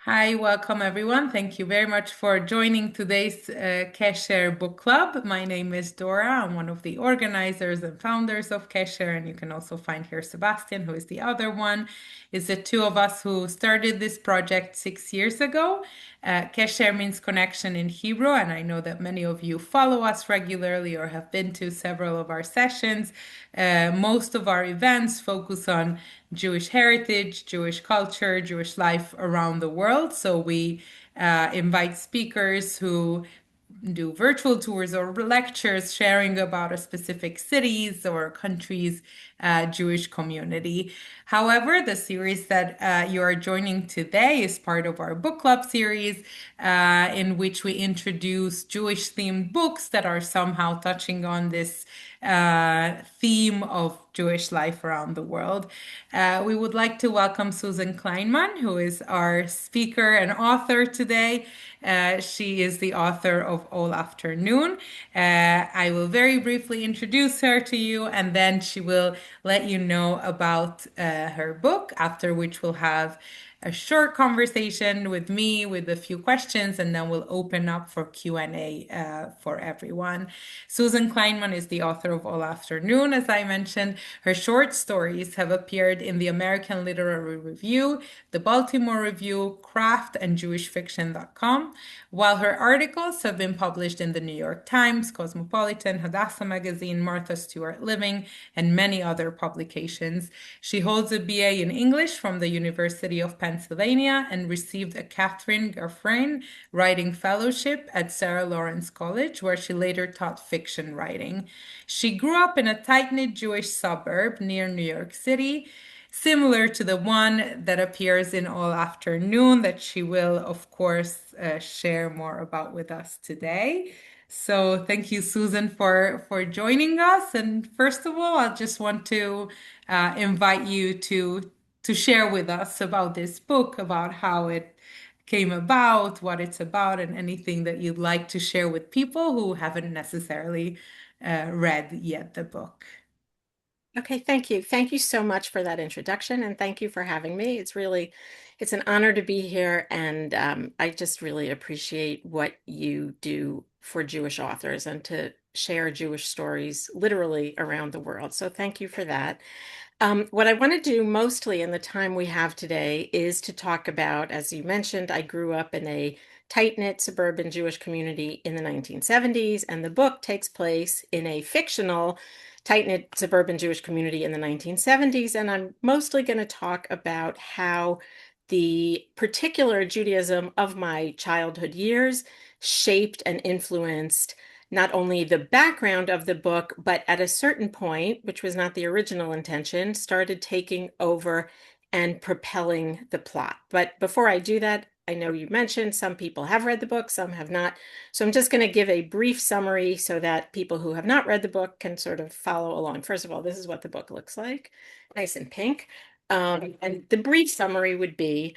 Hi, welcome everyone. Thank you very much for joining today's Qesher book club. My name is Dora. I'm one of the organizers and founders of Qesher, and you can also find here Sebastian, who is the other one. It's the two of us who started this project 6 years ago. Qesher means connection in Hebrew, and I know that many of you follow us regularly or have been to several of our sessions. Most of our events focus on Jewish heritage, Jewish culture, Jewish life around the world. So we invite speakers who do virtual tours or lectures sharing about a specific cities or countries Jewish community. However, the series that you are joining today is part of our book club series, in which we introduce Jewish themed books that are somehow touching on this theme of Jewish life around the world. We would like to welcome Susan Kleinman, who is our speaker and author today. She is the author of All Afternoon. I will very briefly introduce her to you, and then she will let you know about her book, after which we'll have a short conversation with me with a few questions, and then we'll open up for Q&A for everyone. Susan Kleinman is the author of All Afternoon, as I mentioned. Her short stories have appeared in the American Literary Review, the Baltimore Review, Craft, and JewishFiction.com, while her articles have been published in the New York Times, Cosmopolitan, Hadassah Magazine, Martha Stewart Living, and many other publications. She holds a BA in English from the University of Pennsylvania and received a Catherine Gaffrain Writing Fellowship at Sarah Lawrence College, where she later taught fiction writing. She grew up in a tight-knit Jewish suburb near New York City, similar to the one that appears in All Afternoon, that she will, of course, share more about with us today. So thank you, Susan, for joining us. And first of all, I just want to invite you to share with us about this book, about how it came about, what it's about, and anything that you'd like to share with people who haven't necessarily read yet the book. Okay, thank you. Thank you so much for that introduction, and thank you for having me. It's an honor to be here, and I just really appreciate what you do for Jewish authors and to share Jewish stories literally around the world. So thank you for that. What I want to do mostly in the time we have today is to talk about, as you mentioned, I grew up in a tight-knit suburban Jewish community in the 1970s, and the book takes place in a fictional tight-knit suburban Jewish community in the 1970s. And I'm mostly going to talk about how the particular Judaism of my childhood years shaped and influenced not only the background of the book, but at a certain point, which was not the original intention, started taking over and propelling the plot. But before I do that, I know you mentioned some people have read the book, some have not. So I'm just going to give a brief summary so that people who have not read the book can sort of follow along. First of all, this is what the book looks like, nice and pink. And the brief summary would be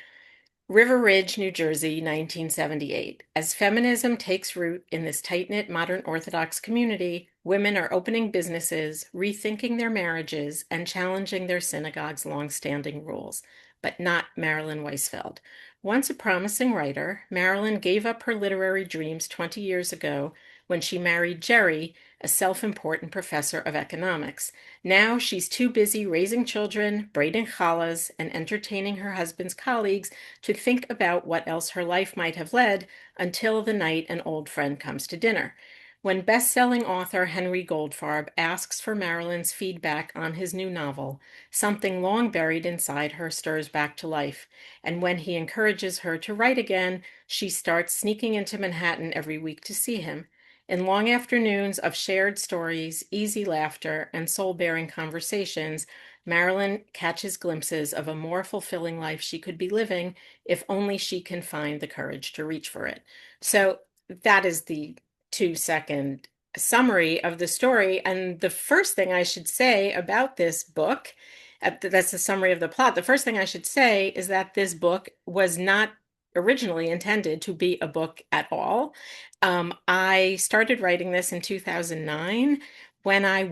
River Ridge, New Jersey, 1978. As feminism takes root in this tight-knit modern Orthodox community, women are opening businesses, rethinking their marriages, and challenging their synagogue's long-standing rules. But not Marilyn Weisfeld. Once a promising writer, Marilyn gave up her literary dreams 20 years ago when she married Jerry, a self-important professor of economics. Now she's too busy raising children, braiding challahs, and entertaining her husband's colleagues to think about what else her life might have led until the night an old friend comes to dinner. When best-selling author Henry Goldfarb asks for Marilyn's feedback on his new novel, something long buried inside her stirs back to life, and when he encourages her to write again, she starts sneaking into Manhattan every week to see him. In long afternoons of shared stories, easy laughter, and soul-bearing conversations, Marilyn catches glimpses of a more fulfilling life she could be living if only she can find the courage to reach for it. So that is the 2-second summary of the story. And the first thing I should say about this book, that's the summary of the plot. The first thing I should say is that this book was not originally intended to be a book at all. I started writing this in 2009 when I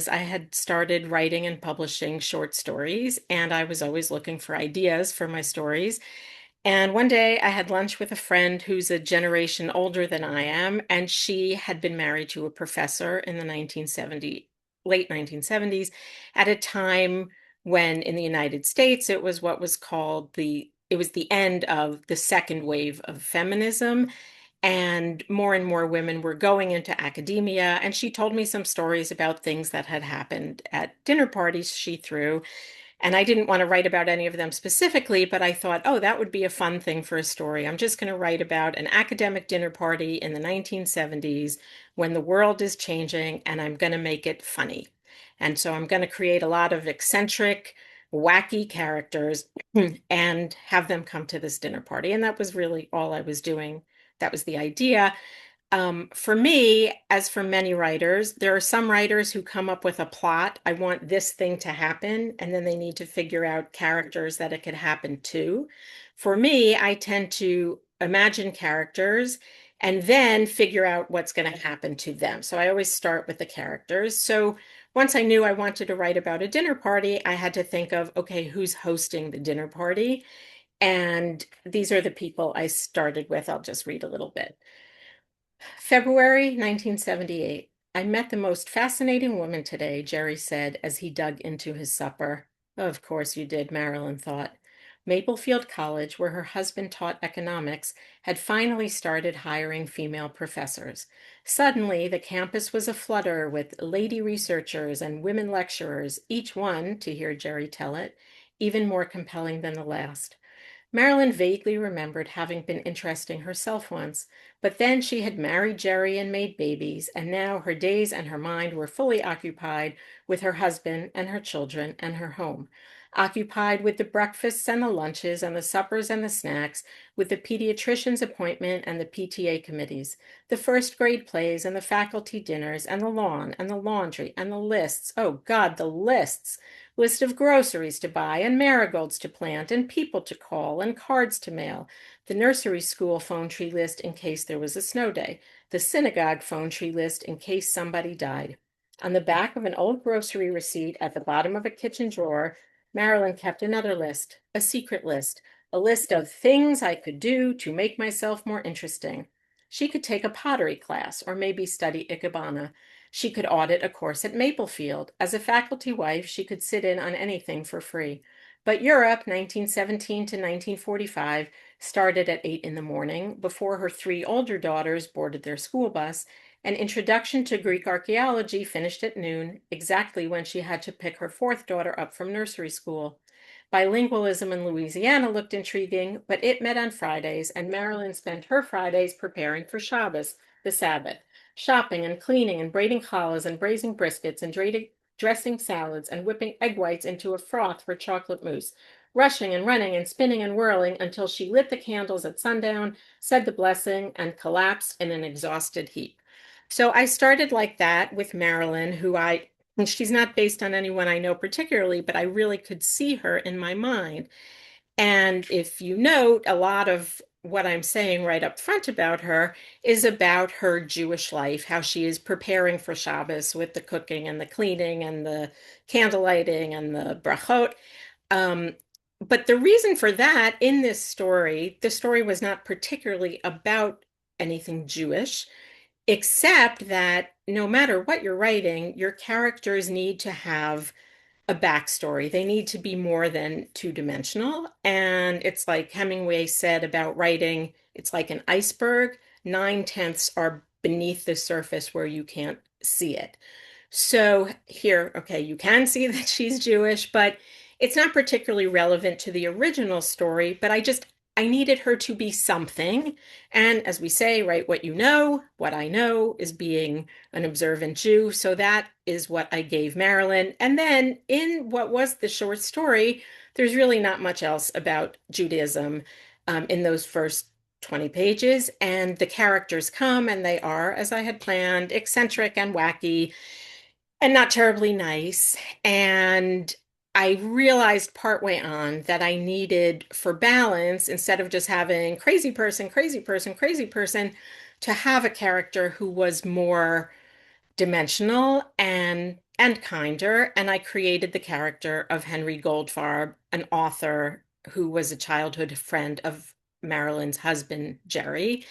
had started writing and publishing short stories, and I was always looking for ideas for my stories. And one day I had lunch with a friend who's a generation older than I am, and she had been married to a professor in the 1970s, late 1970s, at a time when in the United States it was what was called it was the end of the second wave of feminism, and more women were going into academia. And she told me some stories about things that had happened at dinner parties she threw. And I didn't want to write about any of them specifically, but I thought, oh, that would be a fun thing for a story. I'm just going to write about an academic dinner party in the 1970s when the world is changing, and I'm going to make it funny. And so I'm going to create a lot of eccentric, wacky characters and have them come to this dinner party. And that was really all I was doing. That was the idea. For me, as for many writers, there are some writers who come up with a plot. I want this thing to happen, and then they need to figure out characters that it could happen to. For me, I tend to imagine characters and then figure out what's going to happen to them. So I always start with the characters. So once I knew I wanted to write about a dinner party, I had to think of, okay, who's hosting the dinner party? And these are the people I started with. I'll just read a little bit. February 1978. I met the most fascinating woman today, Jerry said as he dug into his supper. Of course you did, Marilyn thought. Maplefield College, where her husband taught economics, had finally started hiring female professors. Suddenly, the campus was aflutter with lady researchers and women lecturers, each one, to hear Jerry tell it, even more compelling than the last. Marilyn vaguely remembered having been interesting herself once, but then she had married Jerry and made babies, and now her days and her mind were fully occupied with her husband and her children and her home. Occupied with the breakfasts and the lunches and the suppers and the snacks, with the pediatrician's appointment and the PTA committees, the first grade plays and the faculty dinners and the lawn and the laundry and the lists. Oh God, the lists! List of groceries to buy and marigolds to plant and people to call and cards to mail, the nursery school phone tree list in case there was a snow day, the synagogue phone tree list in case somebody died. On the back of an old grocery receipt at the bottom of a kitchen drawer, Marilyn kept another list, a secret list, a list of things I could do to make myself more interesting. She could take a pottery class or maybe study Ikebana. She could audit a course at Maplefield. As a faculty wife, she could sit in on anything for free. But Europe, 1917 to 1945, started at 8 in the morning before her three older daughters boarded their school bus. An introduction to Greek archaeology finished at noon, exactly when she had to pick her fourth daughter up from nursery school. Bilingualism in Louisiana looked intriguing, but it met on Fridays, and Marilyn spent her Fridays preparing for Shabbos, the Sabbath, shopping and cleaning and braiding challahs and braising briskets and dressing salads and whipping egg whites into a froth for chocolate mousse, rushing and running and spinning and whirling until she lit the candles at sundown, said the blessing, and collapsed in an exhausted heap. So I started like that with Marilyn, and she's not based on anyone I know particularly, but I really could see her in my mind. And if you note, a lot of what I'm saying right up front about her is about her Jewish life, how she is preparing for Shabbos with the cooking and the cleaning and the candle lighting and the brachot. Um, but the reason for that in this story, the story was not particularly about anything Jewish, except that no matter what you're writing, your characters need to have a backstory. They need to be more than two-dimensional. And it's like Hemingway said about writing, it's like an iceberg. 9/10 are beneath the surface where you can't see it. So here, okay, you can see that she's Jewish, but it's not particularly relevant to the original story, but I needed her to be something. And as we say, write what you know. What I know is being an observant Jew. So that is what I gave Marilyn. And then in what was the short story, there's really not much else about Judaism in those first 20 pages. And the characters come and they are, as I had planned, eccentric and wacky and not terribly nice. And I realized partway on that I needed, for balance, instead of just having crazy person, crazy person, crazy person, to have a character who was more dimensional and kinder. And I created the character of Henry Goldfarb, an author who was a childhood friend of Marilyn's husband, Jerry.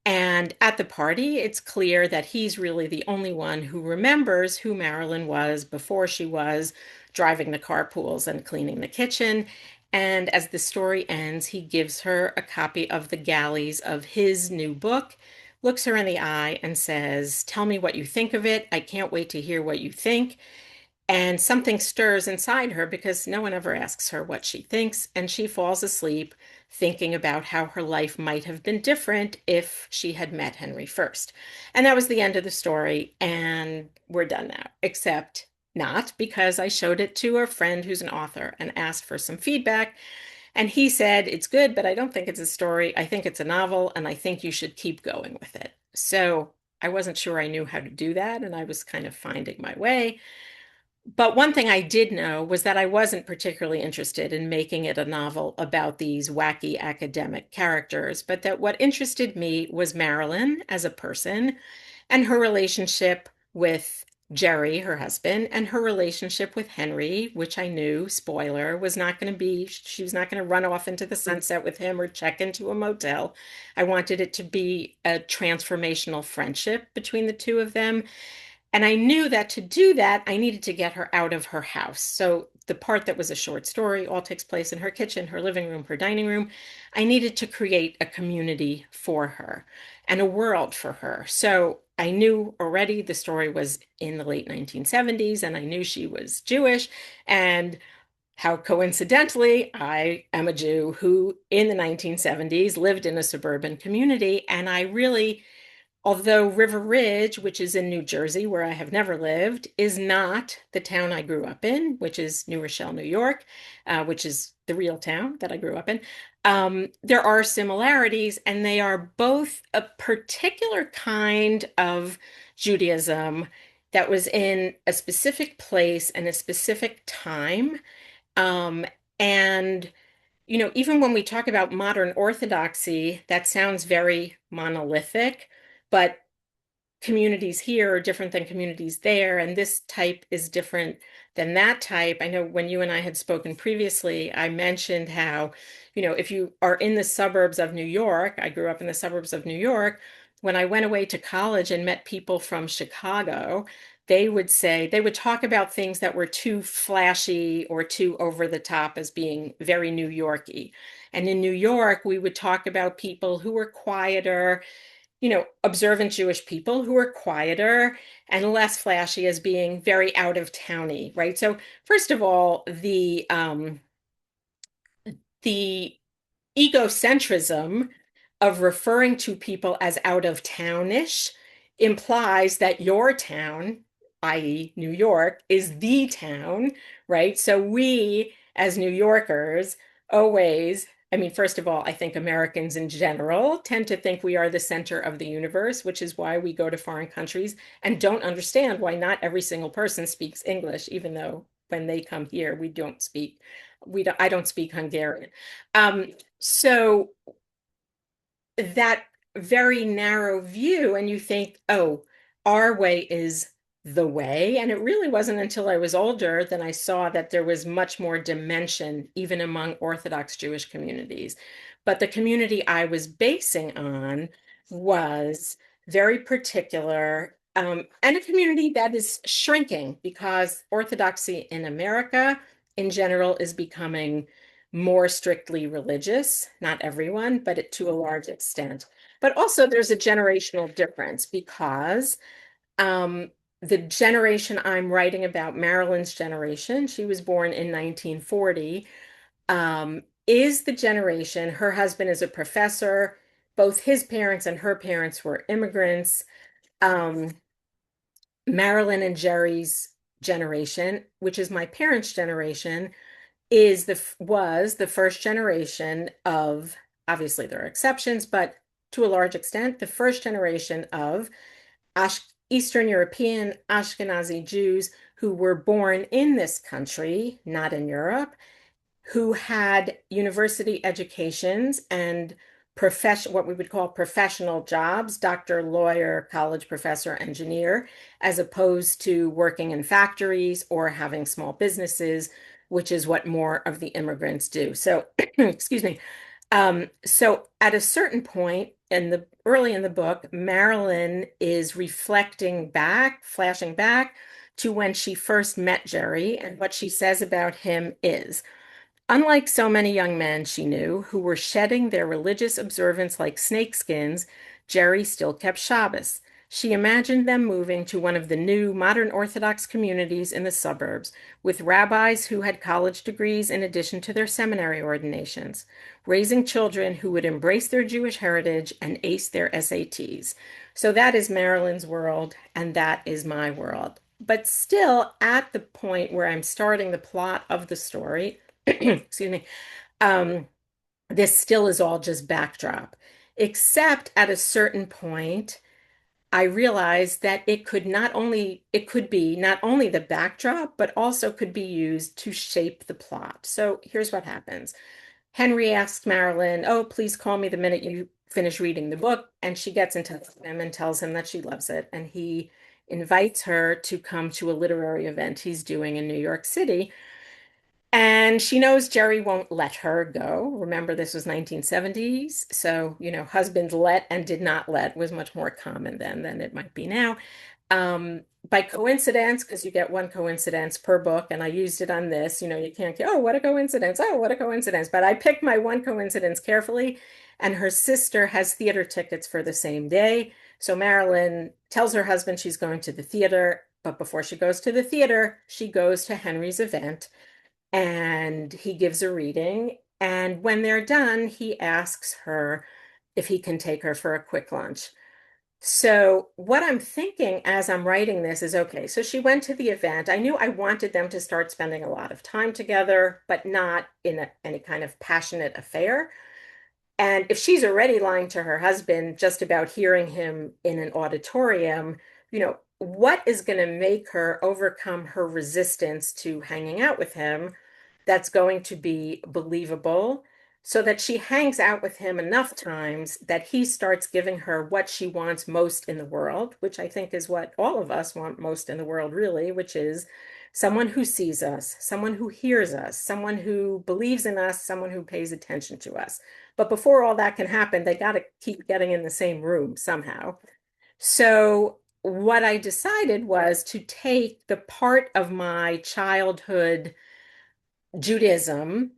And at the party, it's clear that he's really the only one who remembers who Marilyn was before she was driving the carpools and cleaning the kitchen. And as the story ends, he gives her a copy of the galleys of his new book, looks her in the eye, and says, "Tell me what you think of it. I can't wait to hear what you think." And something stirs inside her because no one ever asks her what she thinks, and she falls asleep thinking about how her life might have been different if she had met Henry first. And that was the end of the story, and we're done now, except not, because I showed it to a friend who's an author and asked for some feedback. And he said, "It's good, but I don't think it's a story. I think it's a novel, and I think you should keep going with it." So I wasn't sure I knew how to do that, and I was kind of finding my way. But one thing I did know was that I wasn't particularly interested in making it a novel about these wacky academic characters, but that what interested me was Marilyn as a person and her relationship with Jerry, her husband, and her relationship with Henry, which I knew, spoiler, was not going to be, she was not going to run off into the sunset with him or check into a motel. I wanted it to be a transformational friendship between the two of them. And I knew that to do that, I needed to get her out of her house. So the part that was a short story all takes place in her kitchen, her living room, her dining room. I needed to create a community for her and a world for her. So I knew already the story was in the late 1970s, and I knew she was Jewish. And how coincidentally, I am a Jew who in the 1970s lived in a suburban community. And I really, although River Ridge, which is in New Jersey, where I have never lived, is not the town I grew up in, which is New Rochelle, New York, which is the real town that I grew up in. There are similarities, and they are both a particular kind of Judaism that was in a specific place and a specific time. Um, and even when we talk about modern orthodoxy, that sounds very monolithic, but communities here are different than communities there, and this type is different than that type. I know when you and I had spoken previously, I mentioned how, if you are in the suburbs of New York, I grew up in the suburbs of New York. When I went away to college and met people from Chicago, they would talk about things that were too flashy or too over the top as being very New Yorky. And in New York, we would talk about people who were quieter, observant Jewish people who are quieter and less flashy as being very out of towny, right? So first of all, the egocentrism of referring to people as out of townish implies that your town, i.e., New York, is the town, right? So we, as New Yorkers, always, I mean, first of all, I think Americans in general tend to think we are the center of the universe, which is why we go to foreign countries and don't understand why not every single person speaks English, even though when they come here, I don't speak Hungarian. So that very narrow view, and you think, oh, our way is the way. And it really wasn't until I was older that I saw that there was much more dimension, even among Orthodox Jewish communities. But the community I was basing on was very particular, and a community that is shrinking because Orthodoxy in America in general is becoming more strictly religious, not everyone, but to a large extent. But also, there's a generational difference because the generation I'm writing about, Marilyn's generation, she was born in 1940, is the generation, her husband is a professor, both his parents and her parents were immigrants. Um, Marilyn and Jerry's generation, which is my parents' generation, was the first generation of, obviously there are exceptions, but to a large extent, the first generation of Eastern European Ashkenazi Jews who were born in this country, not in Europe, who had university educations and what we would call professional jobs, doctor, lawyer, college professor, engineer, as opposed to working in factories or having small businesses which is what more of the immigrants do. So, excuse me. So at a certain point in the early in the book, Marilyn is reflecting back, flashing back to when she first met Jerry, and what she says about him is, unlike so many young men she knew who were shedding their religious observance like snakeskins, Jerry still kept Shabbos. She imagined them moving to one of the new modern Orthodox communities in the suburbs, with rabbis who had college degrees in addition to their seminary ordinations, raising children who would embrace their Jewish heritage and ace their SATs. So that is Marilyn's world, and that is my world. But still, at the point where I'm starting the plot of the story, excuse me, um, this still is all just backdrop, except at a certain point, I realized that it could be not only the backdrop, but also could be used to shape the plot. So here's what happens. Henry asks Marilyn, "Oh, please call me the minute you finish reading the book." And she gets in touch with him and tells him that she loves it. And he invites her to come to a literary event he's doing in New York City. And she knows Jerry won't let her go. Remember, this was 1970s. So, husbands let and did not let was much more common then than it might be now. By coincidence, because you get one coincidence per book, and I used it on this, you can't get, oh, what a coincidence. Oh, what a coincidence. But I picked my one coincidence carefully, and her sister has theater tickets for the same day. So Marilyn tells her husband she's going to the theater, but before she goes to the theater, she goes to Henry's event and he gives a reading. And when they're done, he asks her if he can take her for a quick lunch. So, what I'm thinking as I'm writing this is okay, so she went to the event. I knew I wanted them to start spending a lot of time together, but not in any kind of passionate affair. And if she's already lying to her husband just about hearing him in an auditorium, what is going to make her overcome her resistance to hanging out with him that's going to be believable so that she hangs out with him enough times that he starts giving her what she wants most in the world, which I think is what all of us want most in the world, really, which is someone who sees us, someone who hears us, someone who believes in us, someone who pays attention to us. But before all that can happen, they got to keep getting in the same room somehow. So, what I decided was to take the part of my childhood Judaism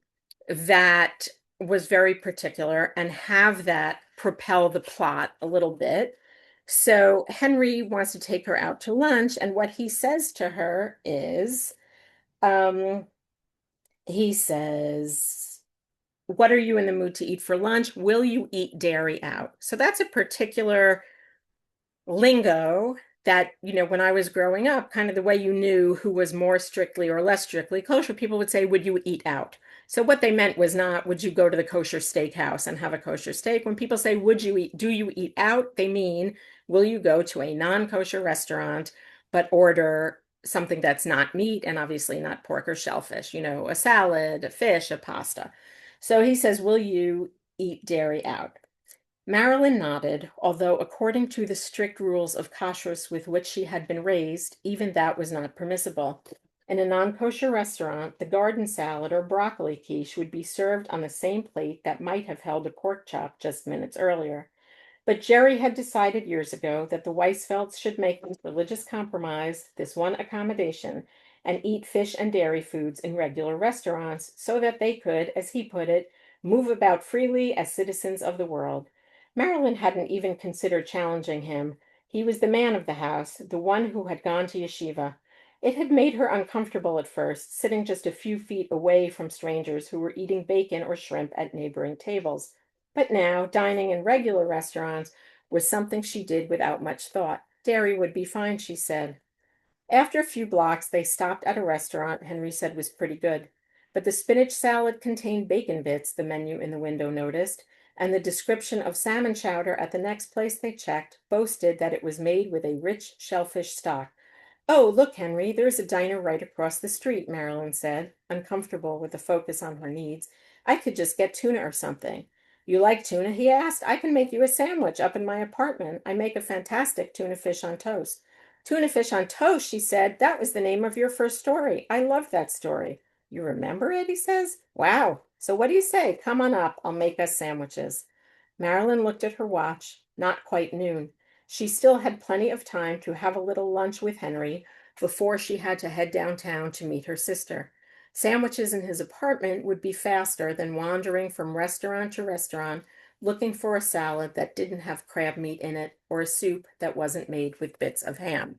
that was very particular and have that propel the plot a little bit. So Henry wants to take her out to lunch, and what he says to her is, um, he says, "What are you in the mood to eat for lunch? Will you eat dairy out?" So that's a particular lingo that, when I was growing up, kind of the way you knew who was more strictly or less strictly kosher, people would say, "Would you eat out?" So what they meant was not, "Would you go to the kosher steakhouse and have a kosher steak?" When people say, do you eat out? They mean, will you go to a non-kosher restaurant, but order something that's not meat and obviously not pork or shellfish, a salad, a fish, a pasta. So he says, "Will you eat dairy out?" Marilyn nodded, although according to the strict rules of kashrus with which she had been raised, even that was not permissible. In a non-kosher restaurant, the garden salad or broccoli quiche would be served on the same plate that might have held a pork chop just minutes earlier. But Jerry had decided years ago that the Weisfelds should make this religious compromise, this one accommodation, and eat fish and dairy foods in regular restaurants so that they could, as he put it, move about freely as citizens of the world. Marilyn hadn't even considered challenging him. He was the man of the house, the one who had gone to yeshiva. It had made her uncomfortable at first, sitting just a few feet away from strangers who were eating bacon or shrimp at neighboring tables. But now, dining in regular restaurants was something she did without much thought. Dairy would be fine, she said. After a few blocks, they stopped at a restaurant Henry said was pretty good. But the spinach salad contained bacon bits, the menu in the window noticed, and the description of salmon chowder at the next place they checked boasted that it was made with a rich shellfish stock. "Oh, look, Henry, there's a diner right across the street," Marilyn said, uncomfortable with the focus on her needs. "I could just get tuna or something." "You like tuna?" he asked. "I can make you a sandwich up in my apartment. I make a fantastic tuna fish on toast." "Tuna fish on toast," she said. "That was the name of your first story. I loved that story." You remember it? He says. Wow. So what do you say? Come on up. I'll make us sandwiches. Marilyn looked at her watch. Not quite noon. She still had plenty of time to have a little lunch with Henry before she had to head downtown to meet her sister. Sandwiches in his apartment would be faster than wandering from restaurant to restaurant looking for a salad that didn't have crab meat in it or a soup that wasn't made with bits of ham.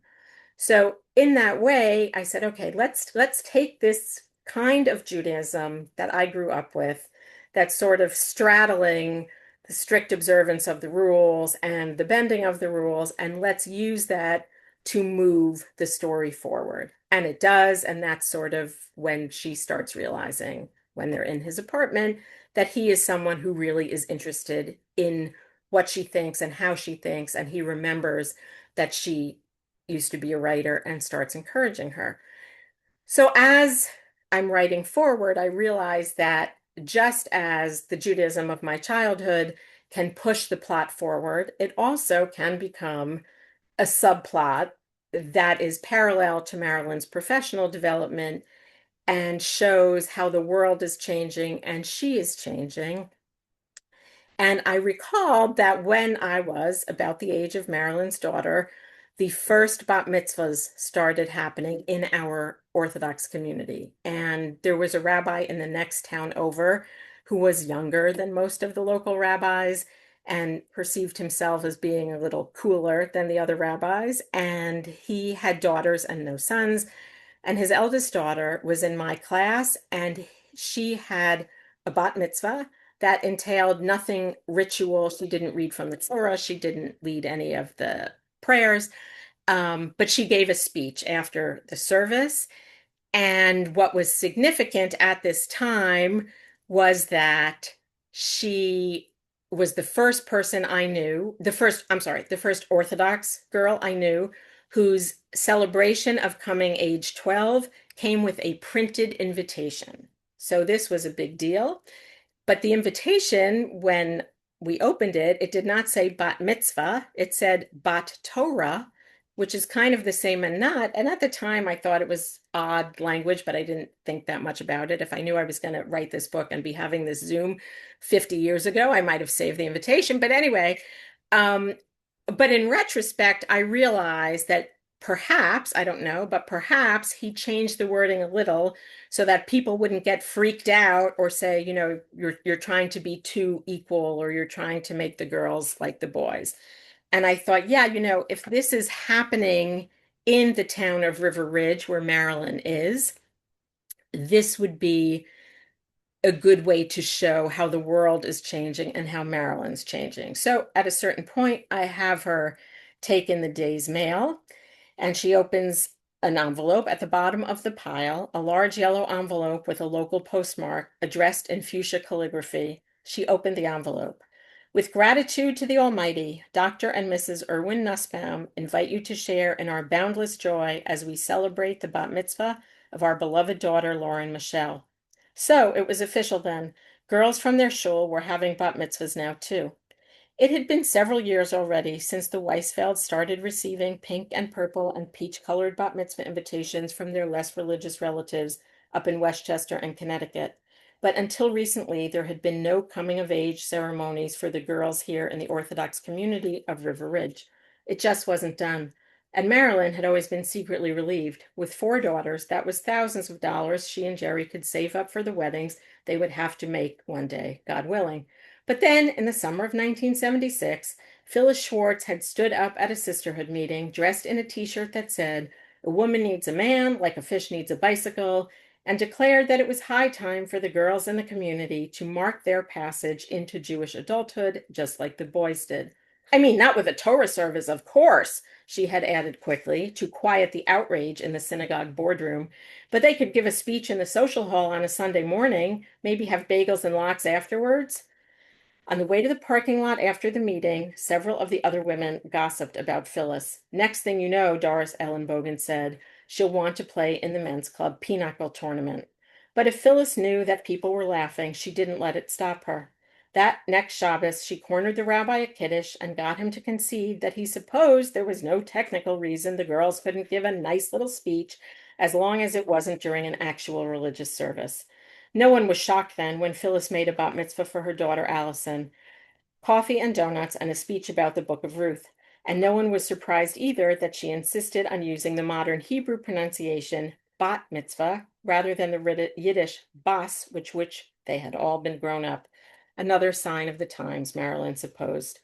So in that way, I said, okay, let's take this kind of Judaism that I grew up with, that's sort of straddling the strict observance of the rules and the bending of the rules, and let's use that to move the story forward. And it does, and that's sort of when she starts realizing when they're in his apartment that he is someone who really is interested in what she thinks and how she thinks, and he remembers that she used to be a writer and starts encouraging her. So as I'm writing forward, I realize that just as the Judaism of my childhood can push the plot forward, it also can become a subplot that is parallel to Marilyn's professional development and shows how the world is changing and she is changing. And I recalled that when I was about the age of Marilyn's daughter, the first bat mitzvahs started happening in our Orthodox community. And there was a rabbi in the next town over who was younger than most of the local rabbis and perceived himself as being a little cooler than the other rabbis. And he had daughters and no sons. And his eldest daughter was in my class, and she had a bat mitzvah that entailed nothing ritual. She didn't read from the Torah, she didn't lead any of the prayers, but she gave a speech after the service. And what was significant at this time was that she was the first person I knew, the first Orthodox girl I knew whose celebration of coming age 12 came with a printed invitation. So this was a big deal. But the invitation, when we opened it, it did not say bat mitzvah. It said bat Torah, which is kind of the same and not. And at the time, I thought it was odd language, but I didn't think that much about it. If I knew I was going to write this book and be having this Zoom 50 years ago, I might have saved the invitation. But anyway, um, but in retrospect, I realized that perhaps, I don't know, but perhaps he changed the wording a little so that people wouldn't get freaked out or say, you're trying to be too equal or you're trying to make the girls like the boys. And I thought, yeah, if this is happening in the town of River Ridge where Marilyn is, this would be a good way to show how the world is changing and how Marilyn's changing. So at a certain point, I have her take in the day's mail, and she opens an envelope at the bottom of the pile, a large yellow envelope with a local postmark addressed in fuchsia calligraphy. She opened the envelope. With gratitude to the Almighty, Dr. and Mrs. Irwin Nussbaum invite you to share in our boundless joy as we celebrate the bat mitzvah of our beloved daughter, Lauren Michelle. So it was official then. Girls from their shul were having bat mitzvahs now too. It had been several years already since the Weisfelds started receiving pink and purple and peach-colored bat mitzvah invitations from their less religious relatives up in Westchester and Connecticut. But until recently, there had been no coming-of-age ceremonies for the girls here in the Orthodox community of River Ridge. It just wasn't done. And Marilyn had always been secretly relieved. With 4 daughters, that was thousands of dollars she and Jerry could save up for the weddings they would have to make one day, God willing. But then, in the summer of 1976, Phyllis Schwartz had stood up at a sisterhood meeting dressed in a t-shirt that said, "A woman needs a man like a fish needs a bicycle," and declared that it was high time for the girls in the community to mark their passage into Jewish adulthood just like the boys did. I mean, not with a Torah service, of course, she had added quickly to quiet the outrage in the synagogue boardroom, but they could give a speech in the social hall on a Sunday morning, maybe have bagels and lox afterwards. On the way to the parking lot after the meeting, several of the other women gossiped about Phyllis. Next thing you know, Doris Ellenbogen said, she'll want to play in the men's club pinochle tournament. But if Phyllis knew that people were laughing, she didn't let it stop her. That next Shabbos, she cornered the rabbi at Kiddush and got him to concede that he supposed there was no technical reason the girls couldn't give a nice little speech as long as it wasn't during an actual religious service. No one was shocked then when Phyllis made a bat mitzvah for her daughter Allison, coffee and donuts, and a speech about the Book of Ruth. And no one was surprised either that she insisted on using the modern Hebrew pronunciation bat mitzvah rather than the Yiddish bas, which they had all been grown up. Another sign of the times, Marilyn supposed.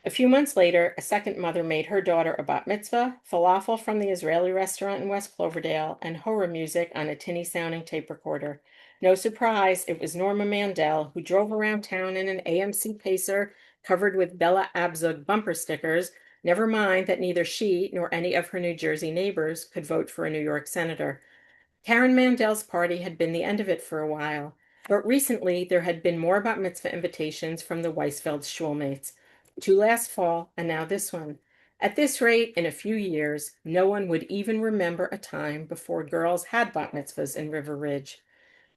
A few months later, a second mother made her daughter a bat mitzvah, falafel from the Israeli restaurant in West Cloverdale, and horror music on a tinny sounding tape recorder. No surprise, it was Norma Mandel who drove around town in an AMC Pacer covered with Bella Abzug bumper stickers. Never mind that neither she nor any of her New Jersey neighbors could vote for a New York senator. Karen Mandel's party had been the end of it for a while, but recently there had been more bat mitzvah invitations from the Weisfeld schulmates. Two last fall, and now this one. At this rate, in a few years, no one would even remember a time before girls had bat mitzvahs in River Ridge.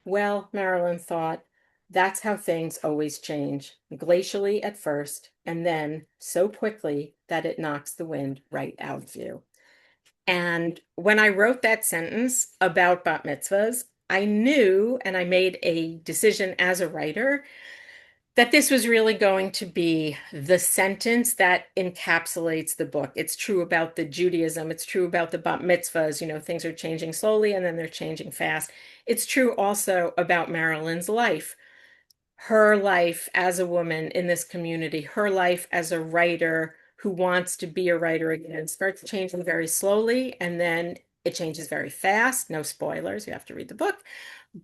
Well, Marilyn thought, that's how things always change, glacially at first, and then so quickly that it knocks the wind right out of you. And when I wrote that sentence about bat mitzvahs, I knew and I made a decision as a writer that this was really going to be the sentence that encapsulates the book. It's true about the Judaism, it's true about the bat mitzvahs, things are changing slowly and then they're changing fast. It's true also about Marilyn's life, her life as a woman in this community, her life as a writer who wants to be a writer again. It starts changing very slowly and then it changes very fast. No spoilers, you have to read the book.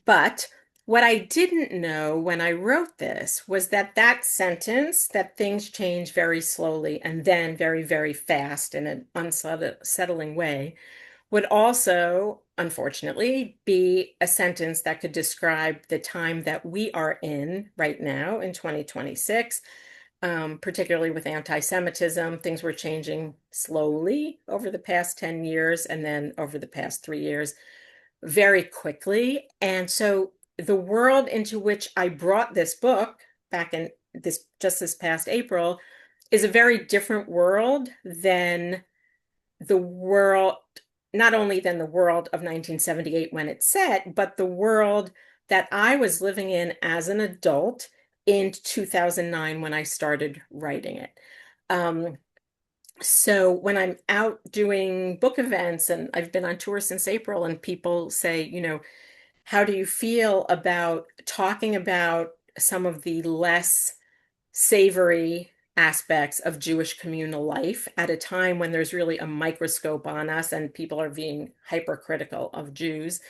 But what I didn't know when I wrote this was that that sentence, that things change very slowly and then very, very fast in an unsettling way, would also, unfortunately, be a sentence that could describe the time that we are in right now in 2026, particularly with anti-Semitism. Things were changing slowly over the past 10 years and then over the past 3 years very quickly. And so the world into which I brought this book back in this past April is a very different world than the world, not only than the world of 1978 when it's set, but the world that I was living in as an adult in 2009 when I started writing it. So when I'm out doing book events, and I've been on tour since April, and people say, how do you feel about talking about some of the less savory aspects of Jewish communal life at a time when there's really a microscope on us and people are being hypercritical of Jews?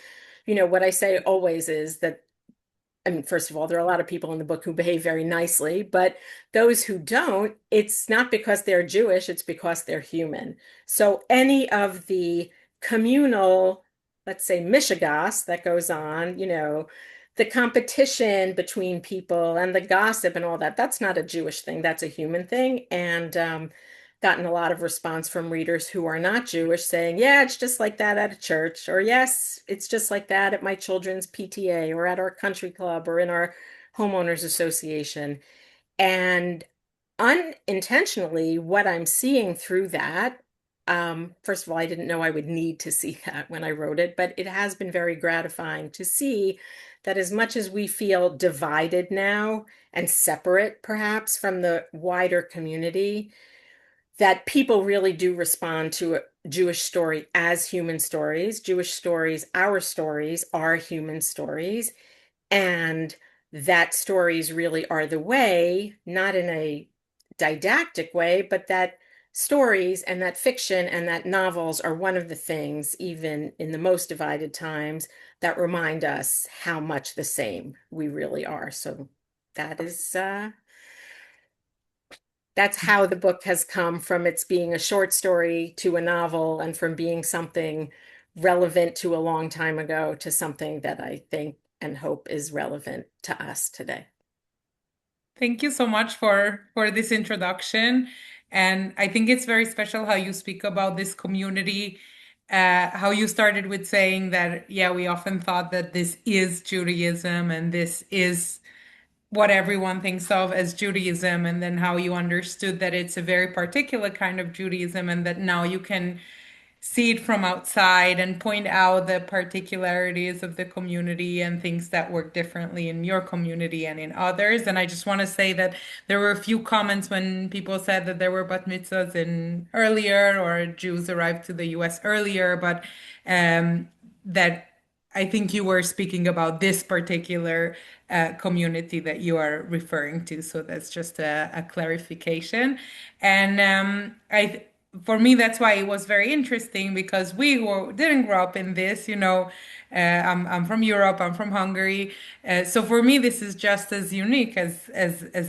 What I say always is that, I mean, first of all, there are a lot of people in the book who behave very nicely, but those who don't, it's not because they're Jewish, it's because they're human. So any of the communal, let's say, mishigas that goes on, the competition between people and the gossip and all that, that's not a Jewish thing, that's a human thing. And gotten a lot of response from readers who are not Jewish saying, yeah, it's just like that at a church, or yes, it's just like that at my children's PTA or at our country club or in our homeowners association. And unintentionally, what I'm seeing through that, first of all, I didn't know I would need to see that when I wrote it, but it has been very gratifying to see that as much as we feel divided now and separate perhaps from the wider community, that people really do respond to a Jewish story as human stories. Jewish stories, our stories, are human stories. And that stories really are the way, not in a didactic way, but that stories and that fiction and that novels are one of the things, even in the most divided times, that remind us how much the same we really are. So that is that's how the book has come from its being a short story to a novel, and from being something relevant to a long time ago to something that I think and hope is relevant to us today. Thank you so much for this introduction. And I think it's very special how you speak about this community, how you started with saying that, yeah, we often thought that this is Judaism and this is what everyone thinks of as Judaism, and then how you understood that it's a very particular kind of Judaism, and that now you can see it from outside and point out the particularities of the community and things that work differently in your community and in others. And I just want to say that there were a few comments when people said that there were bat mitzvahs in earlier or Jews arrived to the US earlier, but that I think you were speaking about this particular community that you are referring to. So that's just a clarification. And for me, that's why it was very interesting because didn't grow up in this, you know. I'm from Europe. I'm from Hungary, so for me, this is just as unique as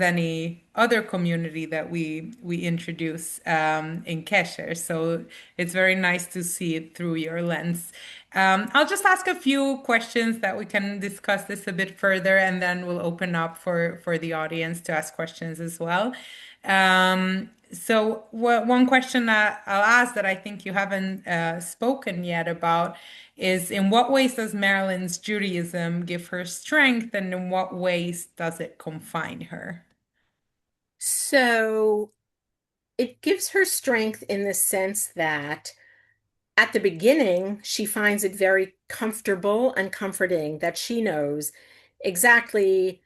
any other community that we introduce in Qesher. So it's very nice to see it through your lens. I'll just ask a few questions that we can discuss this a bit further, and then we'll open up for the audience to ask questions as well. One question that I'll ask that I think you haven't spoken yet about is in what ways does Marilyn's Judaism give her strength, and in what ways does it confine her? So it gives her strength in the sense that at the beginning, she finds it very comfortable and comforting that she knows exactly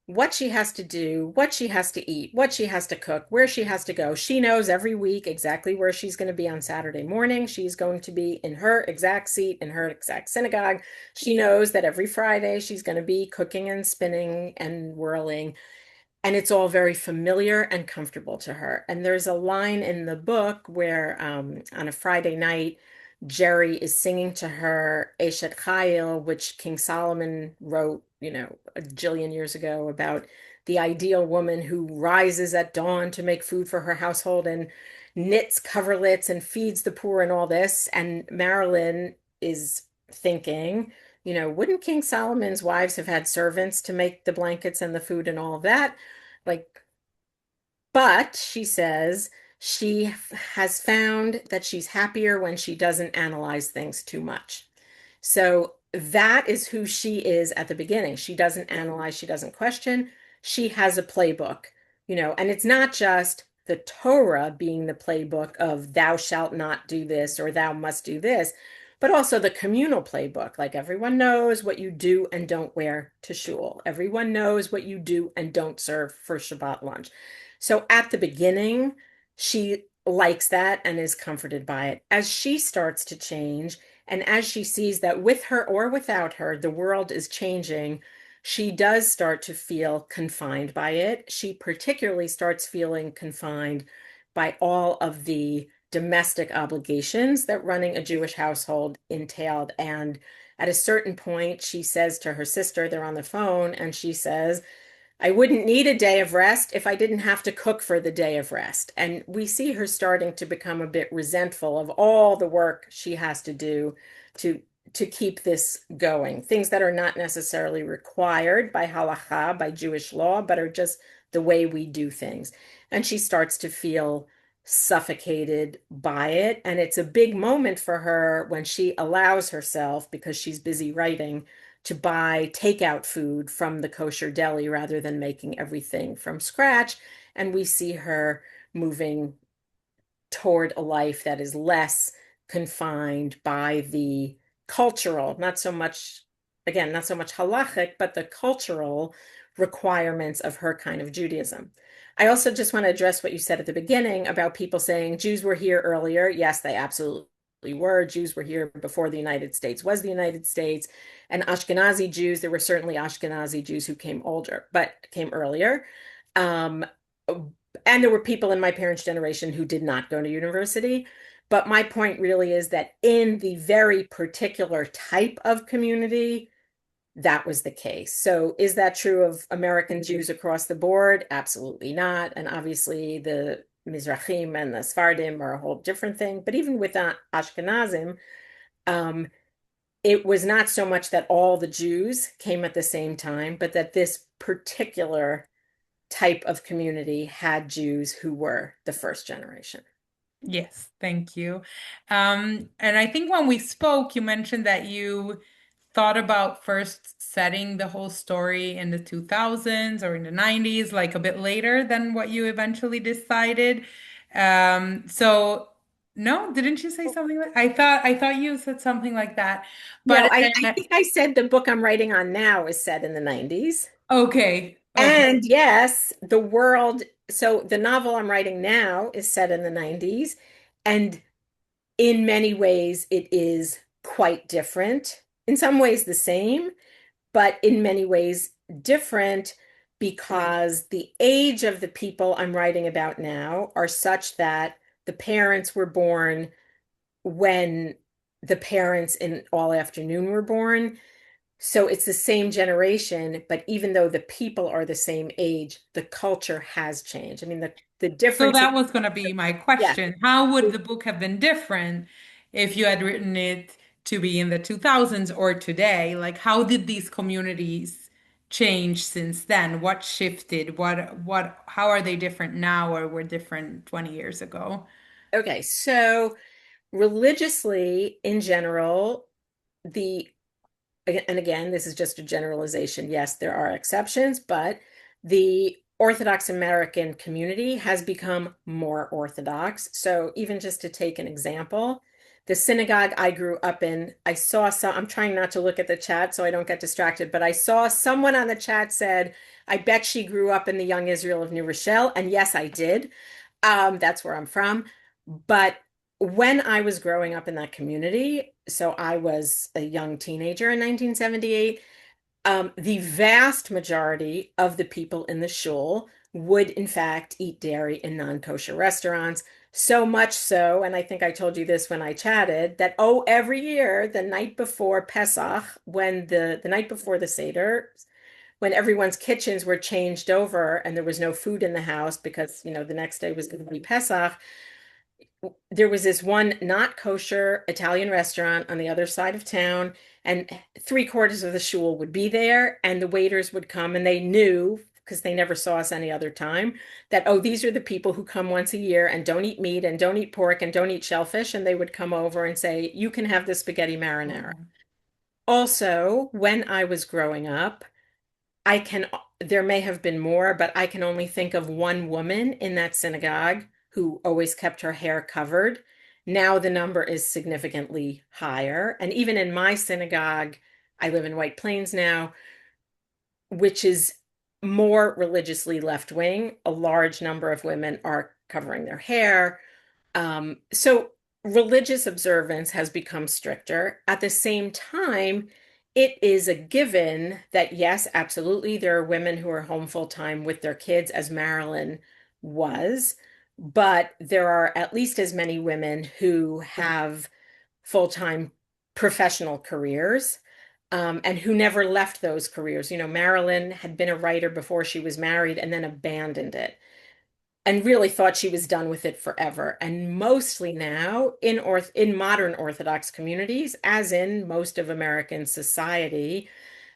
what she has to do, what she has to eat, what she has to cook, where she has to go. She knows every week exactly where she's going to be on Saturday morning. She's going to be in her exact seat in her exact synagogue. She knows that every Friday she's going to be cooking and spinning and whirling, and it's all very familiar and comfortable to her. And there's a line in the book where on a Friday night, Jerry is singing to her Eshet Chayil, which King Solomon wrote, a jillion years ago about the ideal woman who rises at dawn to make food for her household and knits coverlets and feeds the poor and all this. And Marilyn is thinking, wouldn't King Solomon's wives have had servants to make the blankets and the food and all of that? Like, but she says she has found that she's happier when she doesn't analyze things too much. So that is who she is at the beginning. She doesn't analyze, she doesn't question. She has a playbook, and it's not just the Torah being the playbook of thou shalt not do this or thou must do this, but also the communal playbook. Like everyone knows what you do and don't wear to shul. Everyone knows what you do and don't serve for Shabbat lunch. So at the beginning, she likes that and is comforted by it. As she starts to change, and as she sees that with her or without her, the world is changing, she does start to feel confined by it. She particularly starts feeling confined by all of the domestic obligations that running a Jewish household entailed. And at a certain point, she says to her sister, they're on the phone, and she says, I wouldn't need a day of rest if I didn't have to cook for the day of rest. And we see her starting to become a bit resentful of all the work she has to do to to keep this going. Things that are not necessarily required by halacha, by Jewish law, but are just the way we do things. And she starts to feel suffocated by it. And it's a big moment for her when she allows herself, because she's busy writing, to buy takeout food from the kosher deli rather than making everything from scratch. And we see her moving toward a life that is less confined by the cultural, not so much, again, not so much halachic, but the cultural requirements of her kind of Judaism. I also just want to address what you said at the beginning about people saying Jews were here earlier. Yes, they absolutely were. Jews were here before the United States was the United States. And Ashkenazi Jews, there were certainly Ashkenazi Jews who came older, but came earlier. Um, and there were people in my parents' generation who did not go to university. But my point really is that in the very particular type of community, that was the case. So is that true of American Jews across the board? Absolutely not. And obviously the Mizrahim and the Sephardim are a whole different thing. But even with Ashkenazim, um, it was not so much that all the Jews came at the same time, but that this particular type of community had Jews who were the first generation. Yes, thank you. And I think when we spoke, you mentioned that you thought about first setting the whole story in the 2000s or in the 90s, like a bit later than what you eventually decided. So No, didn't you say something like I thought you said something like that. But No, I think I said the book I'm writing on now is set in the 90s. okay, okay. And yes, the world, so the novel I'm writing now is set in the 90s. And in many ways, it is quite different. In some ways, the same, but in many ways, different because the age of the people I'm writing about now are such that the parents were born when the parents in All Afternoon were born. So it's the same generation, but even though the people are the same age, the culture has changed. I mean, the So differences, that was going to be my yeah. question. How would the book have been different if you had written it to be in the 2000s or today? Like, how did these communities change since then? What shifted? How are they different now or were different 20 years ago? Okay, so religiously in general, the and again, this is just a generalization. Yes, there are exceptions, but the Orthodox American community has become more Orthodox. So, even just to take an example, the synagogue I grew up in, I saw some, I'm trying not to look at the chat so I don't get distracted, but I saw someone on the chat said, I bet she grew up in the Young Israel of New Rochelle. And yes, I did. That's where I'm from. But when I was growing up in that community, so I was a young teenager in 1978, the vast majority of the people in the shul would, in fact, eat dairy in non-kosher restaurants. So much so, and I think I told you this when I chatted, that every year, the night before Pesach, when the night before the Seder, when everyone's kitchens were changed over and there was no food in the house because, the next day was going to be Pesach, there was this one not kosher Italian restaurant on the other side of town, and three-quarters of the shul would be there, and the waiters would come, and they knew because they never saw us any other time that, these are the people who come once a year and don't eat meat and don't eat pork and don't eat shellfish, and they would come over and say, you can have the spaghetti marinara. Oh. Also, when I was growing up, there may have been more, but I can only think of one woman in that synagogue who always kept her hair covered. Now the number is significantly higher. And even in my synagogue, I live in White Plains now, which is more religiously left wing. A large number of women are covering their hair. So religious observance has become stricter. At the same time, it is a given that, yes, absolutely, there are women who are home full time with their kids, as Marilyn was, but there are at least as many women who have full time professional careers. And who never left those careers. Marilyn had been a writer before she was married and then abandoned it and really thought she was done with it forever. And mostly now in modern Orthodox communities, as in most of American society,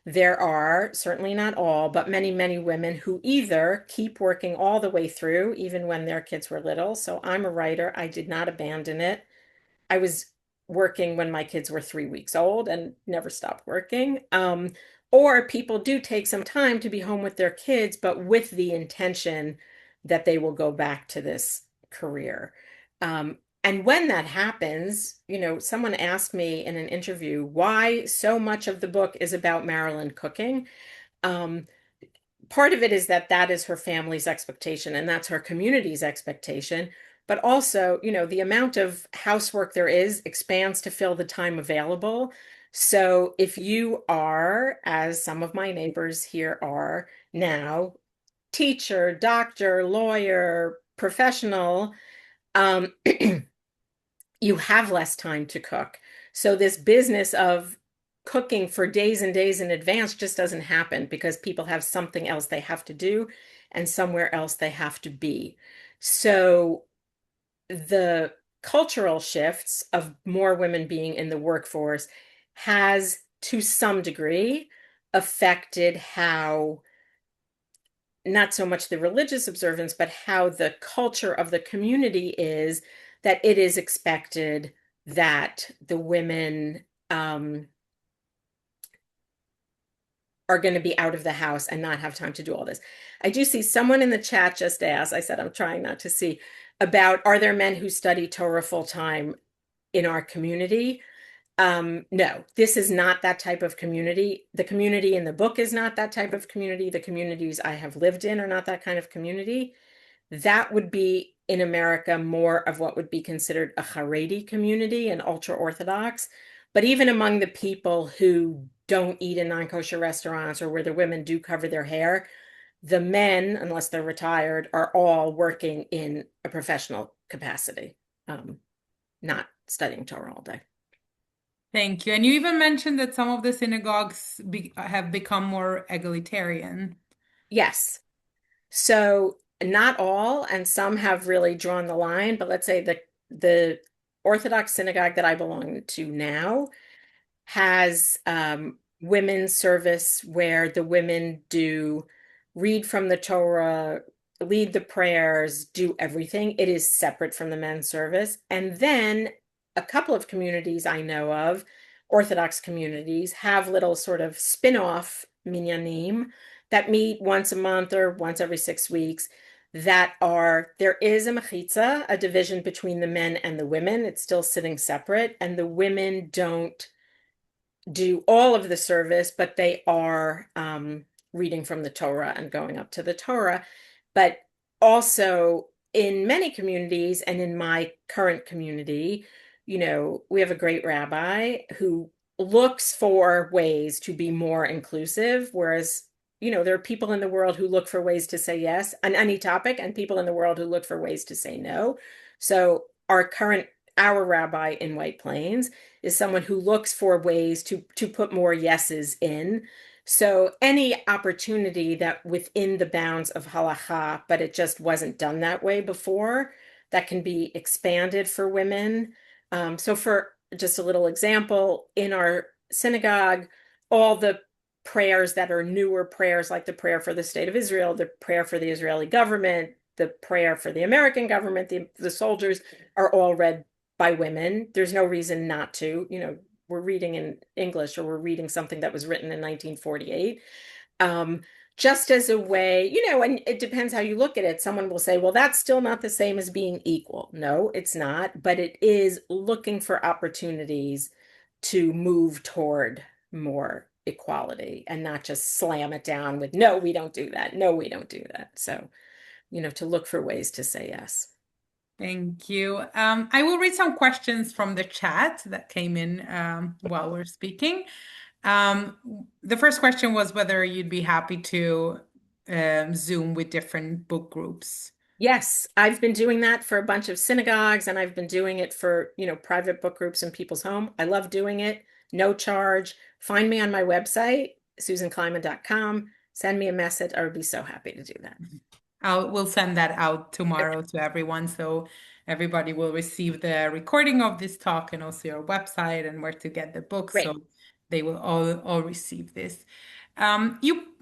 there are certainly not all, but many, many women who either keep working all the way through, even when their kids were little. So I'm a writer. I did not abandon it. I was working when my kids were 3 weeks old and never stopped working. Or people do take some time to be home with their kids, but with the intention that they will go back to this career. And when that happens, someone asked me in an interview why so much of the book is about Marilyn cooking. Um, Part of it is that that is her family's expectation and that's her community's expectation. But also, the amount of housework there is expands to fill the time available. So if you are, as some of my neighbors here are now, teacher, doctor, lawyer, professional, um, you have less time to cook. So this business of cooking for days and days in advance just doesn't happen because people have something else they have to do and somewhere else they have to be. So the cultural shifts of more women being in the workforce has to some degree affected how not so much the religious observance, but how the culture of the community is that it is expected that the women are going to be out of the house and not have time to do all this. I do see someone in the chat just asked, I said, I'm trying not to see. about are there men who study Torah full time in our community? No, this is not that type of community. The community in the book is not that type of community. The communities I have lived in are not that kind of community. That would be in America more of what would be considered a Haredi community, an ultra Orthodox. But even among the people who don't eat in non-kosher restaurants or where the women do cover their hair, the men, unless they're retired, are all working in a professional capacity, um, not studying Torah all day. Thank you. And you even mentioned that some of the synagogues have become more egalitarian. Yes. So not all, and some have really drawn the line, but let's say the Orthodox synagogue that I belong to now has women's service where the women do read from the Torah, lead the prayers, do everything. It is separate from the men's service. And then a couple of communities I know of, Orthodox communities, have little sort of spin-off minyanim that meet once a month or once every 6 weeks that are there is a mechitza, a division between the men and the women. It's still sitting separate, and the women don't do all of the service, but they are reading from the Torah and going up to the Torah. But also in many communities and in my current community, we have a great rabbi who looks for ways to be more inclusive, whereas, there are people in the world who look for ways to say yes on any topic and people in the world who look for ways to say no. So our rabbi in White Plains is someone who looks for ways to put more yeses in. So any opportunity that within the bounds of halacha, but it just wasn't done that way before, that can be expanded for women. So for just a little example, in our synagogue, all the prayers that are newer prayers, like the prayer for the state of Israel, the prayer for the Israeli government, the prayer for the American government, the soldiers, are all read by women. There's no reason not to. We're reading in English or we're reading something that was written in 1948. Um, just as a way, and it depends how you look at it. Someone will say, well, that's still not the same as being equal. No, it's not, but it is looking for opportunities to move toward more equality and not just slam it down with, no, we don't do that. No, we don't do that. So, to look for ways to say yes. Thank you. I will read some questions from the chat that came in while we're speaking. Um, the first question was whether you'd be happy to Zoom with different book groups. Yes, I've been doing that for a bunch of synagogues and I've been doing it for, private book groups in people's home. I love doing it. No charge. Find me on my website, susankleinman.com. Send me a message. I would be so happy to do that. We'll send that out tomorrow to everyone, so everybody will receive the recording of this talk and also your website and where to get the book, Great. so they will all receive this.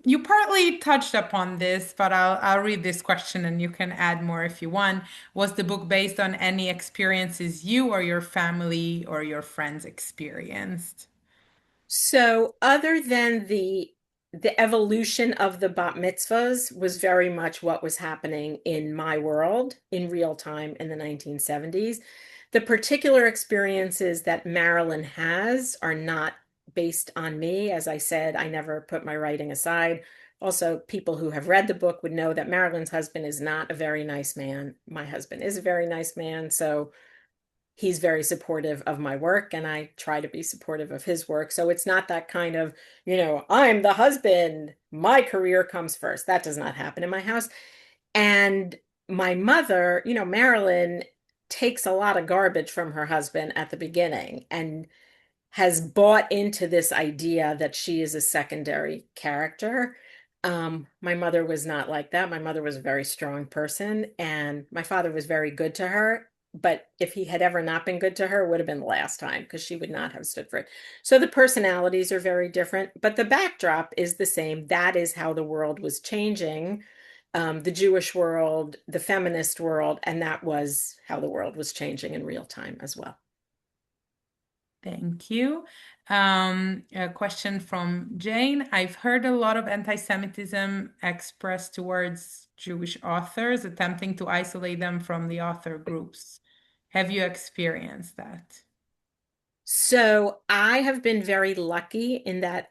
You partly touched upon this, but I'll read this question and you can add more if you want. Was the book based on any experiences you or your family or your friends experienced? So other than the evolution of the bat mitzvahs was very much what was happening in my world in real time in the 1970s. The particular experiences that Marilyn has are not based on me. As I said, I never put my writing aside. Also, people who have read the book would know that Marilyn's husband is not a very nice man. My husband is a very nice man. So he's very supportive of my work and I try to be supportive of his work. So it's not that kind of, I'm the husband, my career comes first. That does not happen in my house. And my mother, Marilyn takes a lot of garbage from her husband at the beginning and has bought into this idea that she is a secondary character. My mother was not like that. My mother was a very strong person, and my father was very good to her. But if he had ever not been good to her, it would have been the last time because she would not have stood for it. So the personalities are very different, but the backdrop is the same. That is how the world was changing, the Jewish world, the feminist world, and that was how the world was changing in real time as well. Thank you. A question from Jane. I've heard a lot of anti-Semitism expressed towards Jewish authors, attempting to isolate them from the author groups. Have you experienced that? So I have been very lucky in that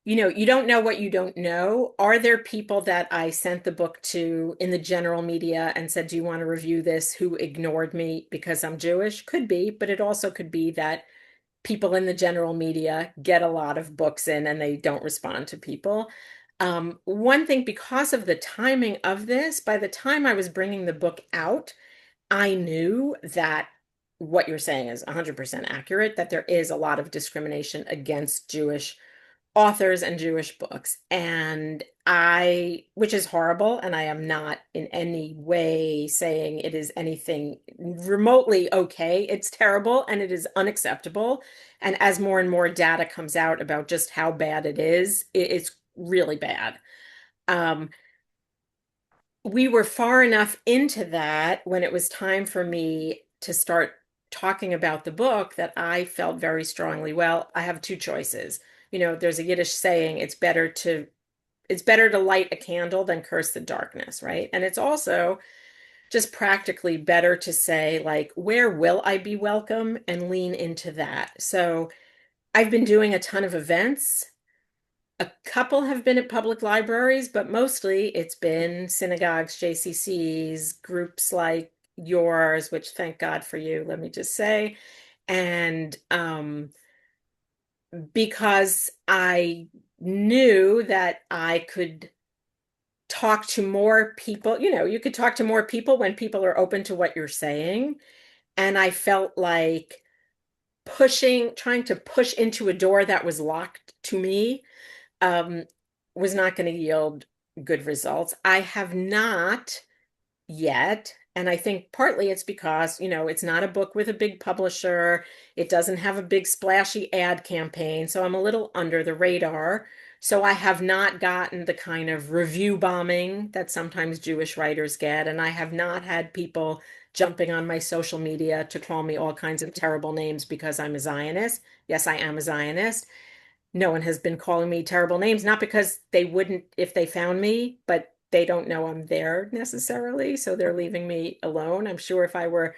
you don't know what you don't know. Are there people that I sent the book to in the general media and said, "Do you want to review this?" who ignored me because I'm Jewish? Could be, but it also could be that people in the general media get a lot of books in and they don't respond to people. One thing, because of the timing of this, by the time I was bringing the book out, I knew that what you're saying is 100% accurate, that there is a lot of discrimination against Jewish authors and Jewish books. Which is horrible, and I am not in any way saying it is anything remotely okay. It's terrible and it is unacceptable. And as more and more data comes out about just how bad it is, it's really bad. Um, we were far enough into that when it was time for me to start talking about the book that I felt very strongly, well, I have two choices. There's a Yiddish saying, it's better to light a candle than curse the darkness, right? And it's also just practically better to say, like, where will I be welcome and lean into that. So I've been doing a ton of events. A couple have been at public libraries, but mostly it's been synagogues, JCCs, groups like yours, which thank God for you, let me just say. And because I knew that I could talk to more people, you could talk to more people when people are open to what you're saying. And I felt like trying to push into a door that was locked to me um, was not going to yield good results. I have not yet. And I think partly it's because, it's not a book with a big publisher. It doesn't have a big splashy ad campaign. So I'm a little under the radar. So I have not gotten the kind of review bombing that sometimes Jewish writers get. And I have not had people jumping on my social media to call me all kinds of terrible names because I'm a Zionist. Yes, I am a Zionist. No one has been calling me terrible names, not because they wouldn't if they found me, but they don't know I'm there necessarily. So they're leaving me alone. I'm sure if I were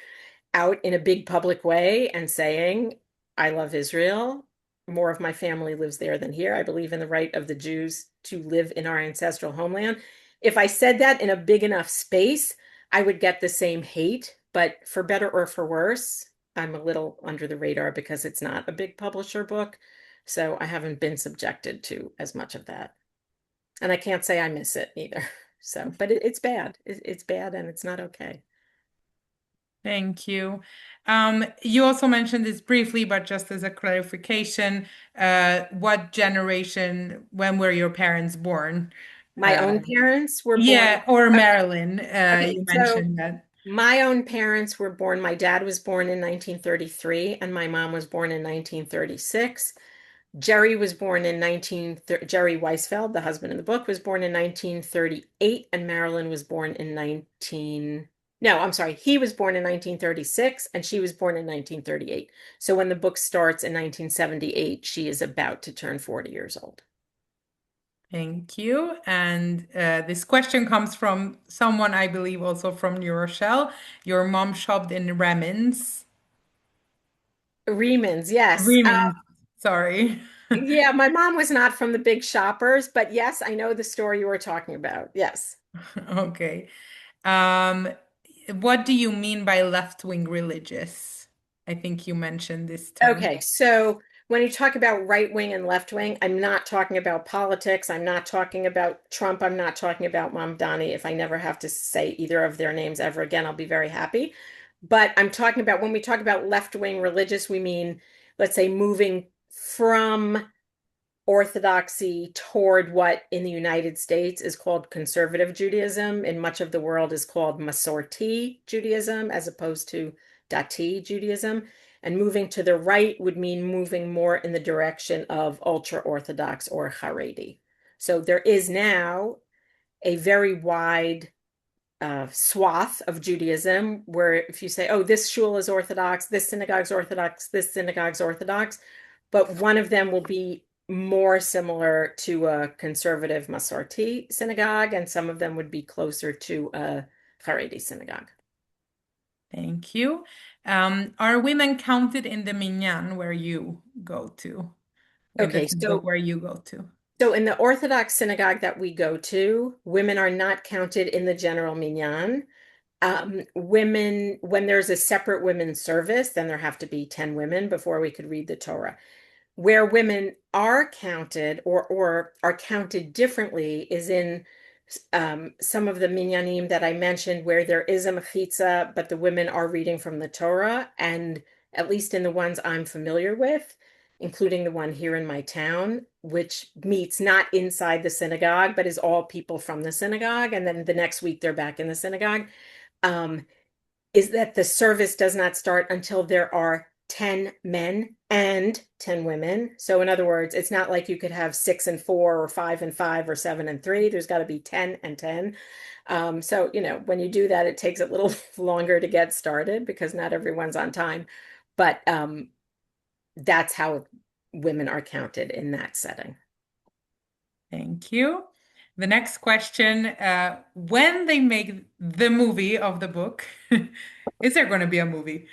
out in a big public way and saying, I love Israel, more of my family lives there than here. I believe in the right of the Jews to live in our ancestral homeland. If I said that in a big enough space, I would get the same hate. But for better or for worse, I'm a little under the radar because it's not a big publisher book. So I haven't been subjected to as much of that. And I can't say I miss it either. So, but it's bad. It's bad and it's not okay. Thank you. You also mentioned this briefly, but just as a clarification, what generation, when were your parents born? My Uh, own parents were born. yeah, or Okay, Marilyn, okay. you So mentioned that. my own parents were born. My dad was born in 1933, and my mom was born in 1936. Jerry was born in Jerry Weisfeld, the husband in the book, was born in 1938, and Marilyn was born in 19. No, I'm sorry. He was born in 1936, and she was born in 1938. So when the book starts in 1978, she is about to turn 40 years old. Thank you. And this question comes from someone I believe also from New Rochelle. Your mom shopped in Remens. Remens, yes. Remens, sorry. Yeah, my mom was not from the big shoppers, but yes, I know the store you were talking about. Yes. Okay. Um, what do you mean by left-wing religious? I think you mentioned this term. Okay, so when you talk about right wing and left wing, I'm not talking about politics. I'm not talking about Trump. I'm not talking about Mamdani. If I never have to say either of their names ever again, I'll be very happy. But I'm talking about when we talk about left wing religious, we mean, let's say, moving from orthodoxy toward what in the United States is called conservative Judaism, in much of the world is called Masorti Judaism, as opposed to Dati Judaism. And moving to the right would mean moving more in the direction of ultra Orthodox or Haredi. So there is now a very wide swath of Judaism, where if you say, oh, this shul is Orthodox, this synagogue's Orthodox, this synagogue's Orthodox, but one of them will be more similar to a conservative Masorti synagogue, and some of them would be closer to a Haredi synagogue. Thank you. Are women counted in the minyan where you go to, in the Okay, synagogue where you go to? so in the Orthodox synagogue that we go to, women are not counted in the general minyan. Women, when there's a separate women's service, then there have to be 10 women before we could read the Torah. Where women are counted or are counted differently is in some of the minyanim that I mentioned where there is a mechitza, but the women are reading from the Torah. And at least in the ones I'm familiar with, including the one here in my town, which meets not inside the synagogue, but is all people from the synagogue. And then the next week they're back in the synagogue. Um, is that the service does not start until there are 10 men and 10 women. So, in other words, it's not like you could have 6 and 4 or 5 and 5 or 7 and 3. There's got to be 10 and 10. So, when you do that, it takes a little longer to get started because not everyone's on time. But that's how women are counted in that setting. Thank you. The next question, when they make the movie of the book, is there going to be a movie?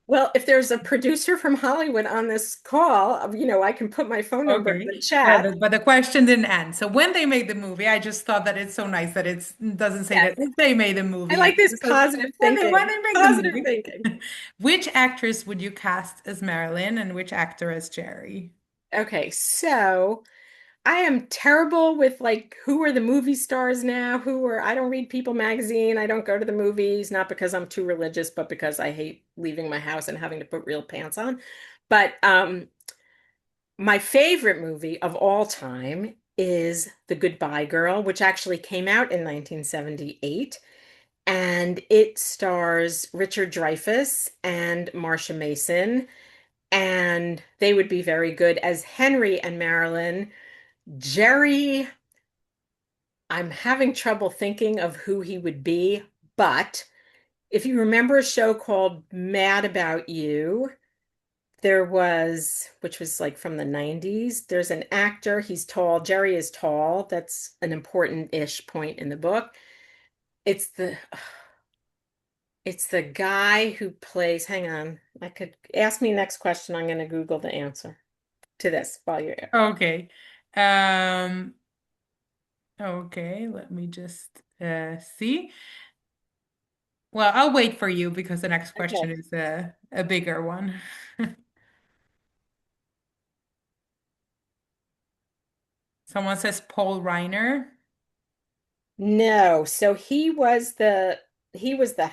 Well, if there's a producer from Hollywood on this call, I can put my phone number in Okay. the Well, chat. but the question didn't end. So when they made the movie, I just thought that it's so nice that it doesn't say that Yes. if they made the I movie. like this It says positive when thinking. they make the Positive movie. thinking. Which actress would you cast as Marilyn and which actor as Jerry? Okay, so I am terrible with like who are the movie stars now? I don't read People magazine. I don't go to the movies, not because I'm too religious, but because I hate leaving my house and having to put real pants on. But my favorite movie of all time is The Goodbye Girl, which actually came out in 1978. And it stars Richard Dreyfuss and Marsha Mason. And they would be very good as Henry and Marilyn. Jerry, I'm having trouble thinking of who he would be, but if you remember a show called Mad About You, which was like from the 90s, there's an actor, he's tall, Jerry is tall. That's an important-ish point in the book. It's the it's the guy who plays, hang on, I could ask me next question. I'm going to Google the answer to this while you're here. Okay. Um, okay, let me just see. Well, I'll wait for you because the next question Okay. is a bigger one. Someone says Paul Reiner. No, so he was the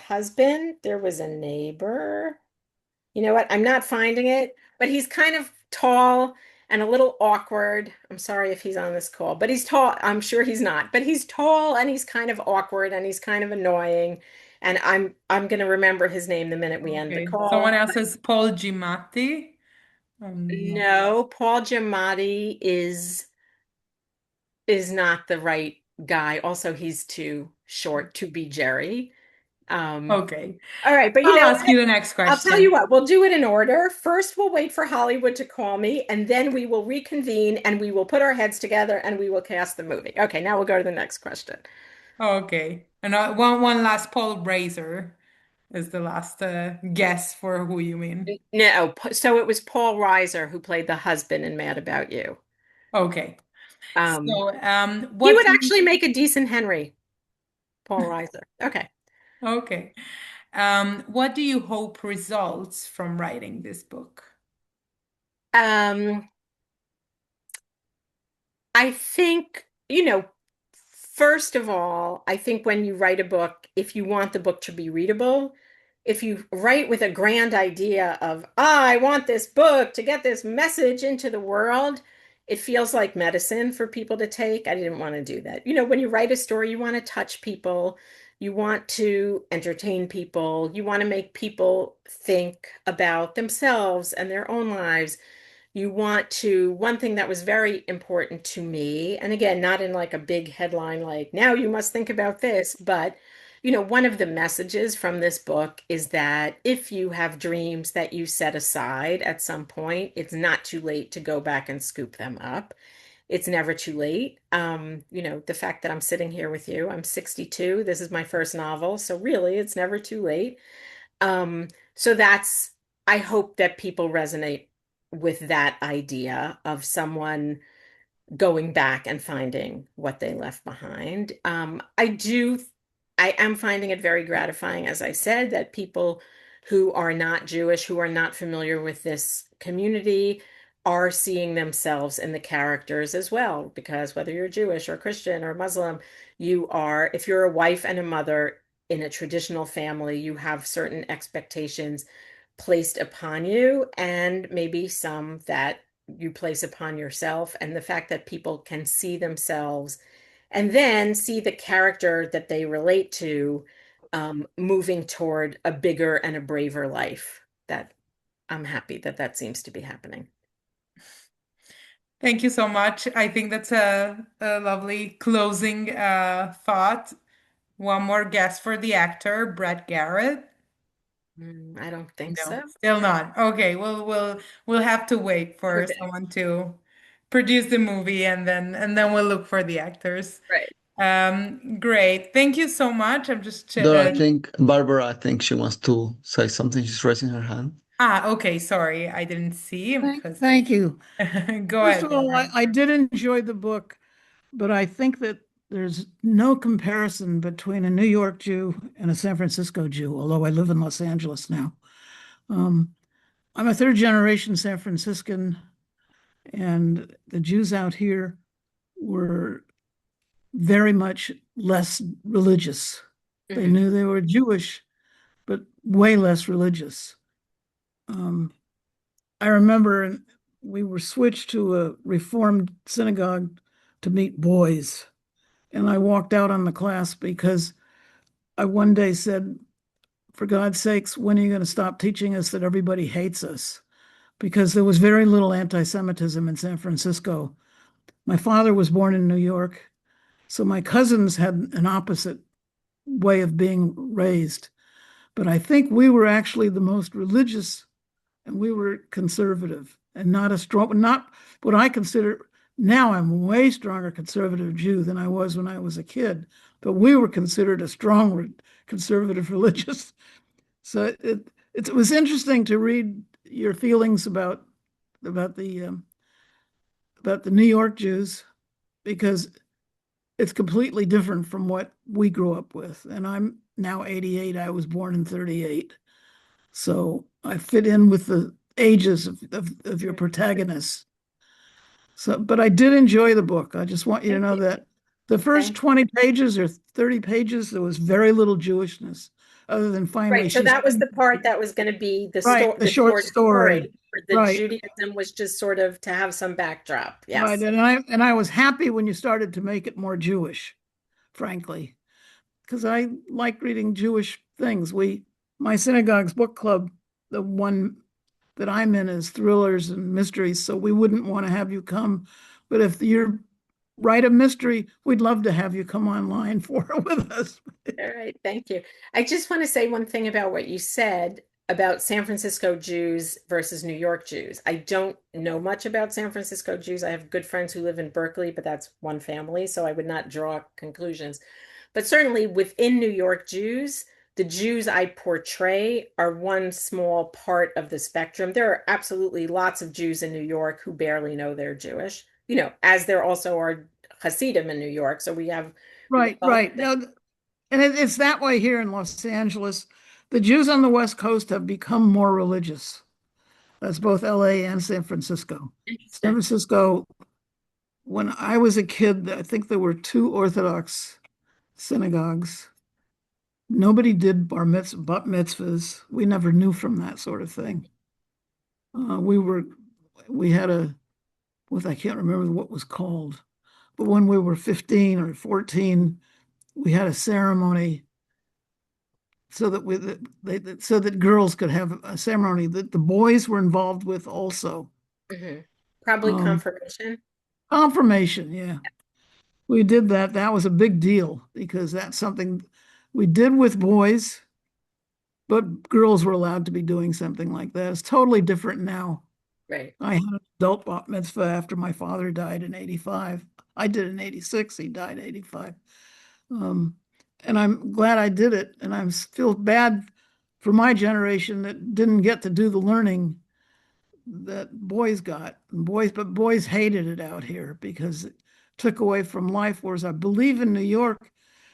husband. There was a neighbor. You know what? I'm not finding it, but he's kind of tall and a little awkward. I'm sorry if he's on this call, but he's tall. I'm sure he's not, but he's tall and he's kind of awkward and he's kind of annoying. And I'm gonna remember his name the minute we end the Okay. Someone call. else says Paul Giamatti. No. No, Paul Giamatti is not the right guy. Also, he's too short to be Jerry. Um, Okay. all right, but you I'll know ask what? you the next I'll tell you question. what, we'll do it in order. First, we'll wait for Hollywood to call me, and then we will reconvene and we will put our heads together and we will cast the movie. Okay, now we'll go to the next question. Okay. And one last Paul Brazier is the last guess for who you mean. No, so it was Paul Reiser who played the husband in Mad About You. Okay. Um, So, he what would do you, actually make a decent Henry, Paul Reiser. Okay. okay. What do you hope results from writing this book? Um, I think, first of all, I think when you write a book, if you want the book to be readable, if you write with a grand idea of, I want this book to get this message into the world, it feels like medicine for people to take. I didn't want to do that. When you write a story, you want to touch people, you want to entertain people, you want to make people think about themselves and their own lives. You want to, one thing that was very important to me, and again, not in like a big headline, like now you must think about this, but one of the messages from this book is that if you have dreams that you set aside at some point, it's not too late to go back and scoop them up. It's never too late. The fact that I'm sitting here with you, I'm 62. This is my first novel, so really, it's never too late. So that's, I hope that people resonate with that idea of someone going back and finding what they left behind. I am finding it very gratifying, as I said, that people who are not Jewish, who are not familiar with this community, are seeing themselves in the characters as well. Because whether you're Jewish or Christian or Muslim, if you're a wife and a mother in a traditional family, you have certain expectations placed upon you, and maybe some that you place upon yourself. And the fact that people can see themselves and then see the character that they relate to, moving toward a bigger and a braver life. That I'm happy that that seems to be happening. Thank you so much. I think that's a lovely closing thought. One more guess for the actor, Brett Garrett. I don't think No, so. still not. Okay, we'll have to wait for Okay. someone to produce the movie and then we'll look for the actors. Right. Great. Thank you so much. I'm just Dora, I think Barbara, I think she wants to say something. She's raising her hand. okay, sorry. I didn't see because Thank you. go First ahead, of all, Barbara. I did enjoy the book, but I think that there's no comparison between a New York Jew and a San Francisco Jew, although I live in Los Angeles now. Um, I'm a third generation San Franciscan, and the Jews out here were very much less religious. They Mhm. knew they were Jewish, but way less religious. Um, I remember we were switched to a Reformed synagogue to meet boys. And I walked out on the class because I one day said, for God's sakes, when are you going to stop teaching us that everybody hates us? Because there was very little anti Semitism in San Francisco. My father was born in New York. So my cousins had an opposite way of being raised. But I think we were actually the most religious and we were conservative and not a strong, not what I consider now. I'm a way stronger conservative Jew than I was when I was a kid, but we were considered a strong conservative religious. So it was interesting to read your feelings about the about the New York Jews because it's completely different from what we grew up with. And I'm now 88. I was born in 38. So I fit in with the ages of your protagonists. So, but I did enjoy the book. I just want you to Thank know you. that the first Thank 20 pages or 30 pages, there was very little Jewishness, other than finally Right. So she that was said, the part that was going to be right, the the short short story. story. For the Right, Judaism was just sort of to have some backdrop. right. Yes. And I was happy when you started to make it more Jewish, frankly, because I like reading Jewish things. My synagogue's book club, the one that I'm in is thrillers and mysteries, so we wouldn't want to have you come. But if you're write a mystery, we'd love to have you come online for it with us. All right, thank you. I just want to say one thing about what you said about San Francisco Jews versus New York Jews. I don't know much about San Francisco Jews. I have good friends who live in Berkeley, but that's one family, so I would not draw conclusions. But certainly within New York Jews, the Jews I portray are one small part of the spectrum. There are absolutely lots of Jews in New York who barely know they're Jewish, as there also are Hasidim in New York. So we have Right, all right. No, and it's that way here in Los Angeles. The Jews on the West Coast have become more religious. That's both LA and San Francisco. San interesting. Francisco, when I was a kid, I think there were two Orthodox synagogues. Nobody did bat mitzvahs. We never knew from that sort of thing. We were, we had what I can't remember what was called, but when we were 15 or 14, we had a ceremony so that so that girls could have a ceremony that the boys were involved with also. Probably Um, confirmation. Confirmation, yeah. We did that. That was a big deal because that's something we did with boys, but girls were allowed to be doing something like that. It's totally different now. Right. I had an adult bat mitzvah after my father died in 85. I did in 86. He died in 85. Um, and I'm glad I did it. And I feel bad for my generation that didn't get to do the learning that boys got. But boys hated it out here because it took away from life. Whereas I believe in New York,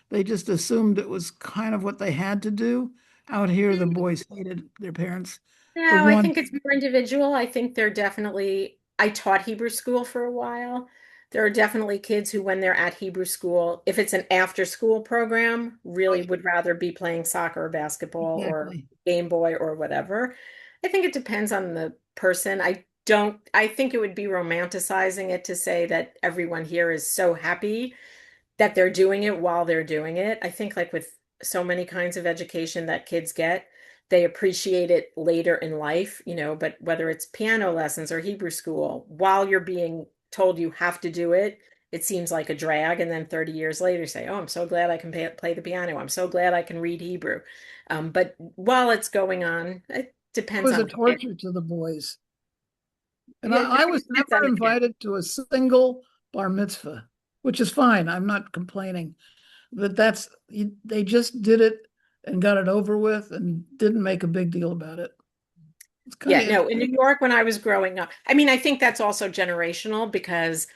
they just assumed it was kind of what they had to do. Out here, the boys hated their parents for No, I one. think it's more individual. I think they're definitely, I taught Hebrew school for a while. There are definitely kids who, when they're at Hebrew school, if it's an after school program, really Right. would rather be playing soccer or basketball or Exactly. Game Boy or whatever. I think it depends on the person. I think it would be romanticizing it to say that everyone here is so happy that they're doing it while they're doing it. I think like with so many kinds of education that kids get, they appreciate it later in life, but whether it's piano lessons or Hebrew school, while you're being told you have to do it, it seems like a drag. And then 30 years later, you say, oh, I'm so glad I can play the piano. I'm so glad I can read Hebrew. But while it's going on, it It depends was a on the kid. torture to the boys. And Yeah, I was depends on never the kid. invited to a single bar mitzvah, which is fine. I'm not complaining. But they just did it and got it over with and didn't make a big deal about it. It's kind Yeah, of no, in interesting. New York when I was growing up, I mean, I think that's also generational because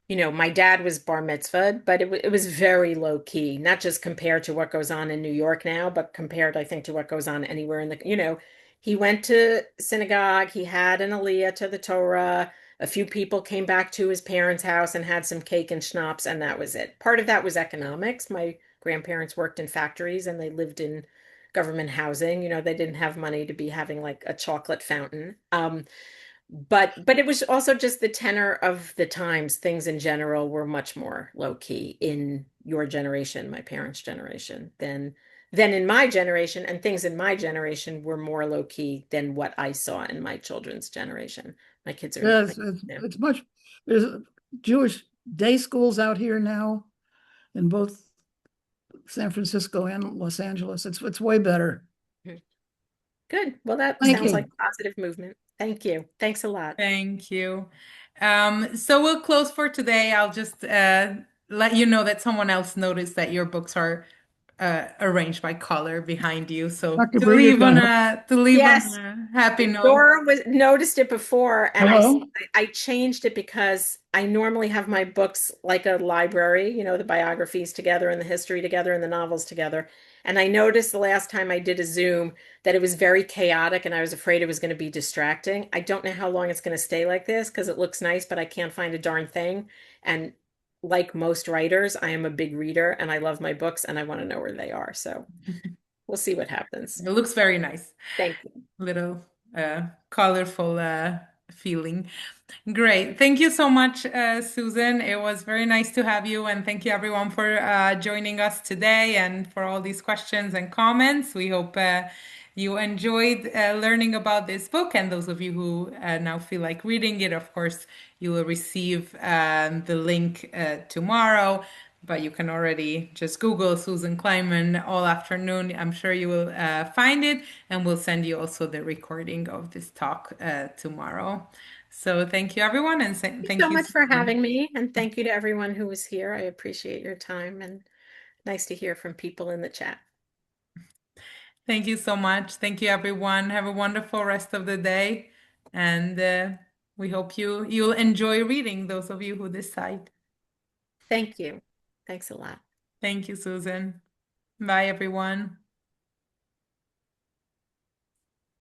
my dad was bar mitzvahed, but it was very low key, not just compared to what goes on in New York now, but compared, I think, to what goes on anywhere in he went to synagogue, he had an aliyah to the Torah, a few people came back to his parents' house and had some cake and schnapps, and that was it. Part of that was economics. My grandparents worked in factories and they lived in government housing. They didn't have money to be having like a chocolate fountain. But it was also just the tenor of the times. Things in general were much more low key in your generation, my parents' generation, than in my generation, and things in my generation were more low key than what I saw in my children's generation. My kids are Yeah, like, yeah. it's much, there's Jewish day schools out here now in both San Francisco and Los Angeles. It's way better. Good. Well, that Thank sounds like you. a positive movement. Thank you. Thanks a lot. Thank you. So we'll close for today. I'll just let you know that someone else noticed that your books are arranged by color behind you. So Dr. Berger can help. to leave on Yes. a happy note. Dora was noticed it before, and Hello? I changed it because I normally have my books like a library, the biographies together and the history together and the novels together. And I noticed the last time I did a Zoom that it was very chaotic, and I was afraid it was going to be distracting. I don't know how long it's going to stay like this because it looks nice, but I can't find a darn thing. And like most writers, I am a big reader and I love my books and I want to know where they are. So we'll see what happens. It looks very nice. Thank you. Little colorful feeling. Great. Thank you so much, Susan. It was very nice to have you. And thank you, everyone, for joining us today and for all these questions and comments. We hope you enjoyed learning about this book. And those of you who now feel like reading it, of course, you will receive the link tomorrow. But you can already just Google Susan Kleinman all afternoon. I'm sure you will find it. And we'll send you also the recording of this talk tomorrow. So thank you, everyone, and Thank you thank so you, much for Susan. having me, and thank you to everyone who was here. I appreciate your time, and nice to hear from people in the chat. Thank you so much. Thank you, everyone. Have a wonderful rest of the day, and we hope you'll enjoy reading, those of you who decide. Thank you. Thanks a lot. Thank you, Susan. Bye, everyone.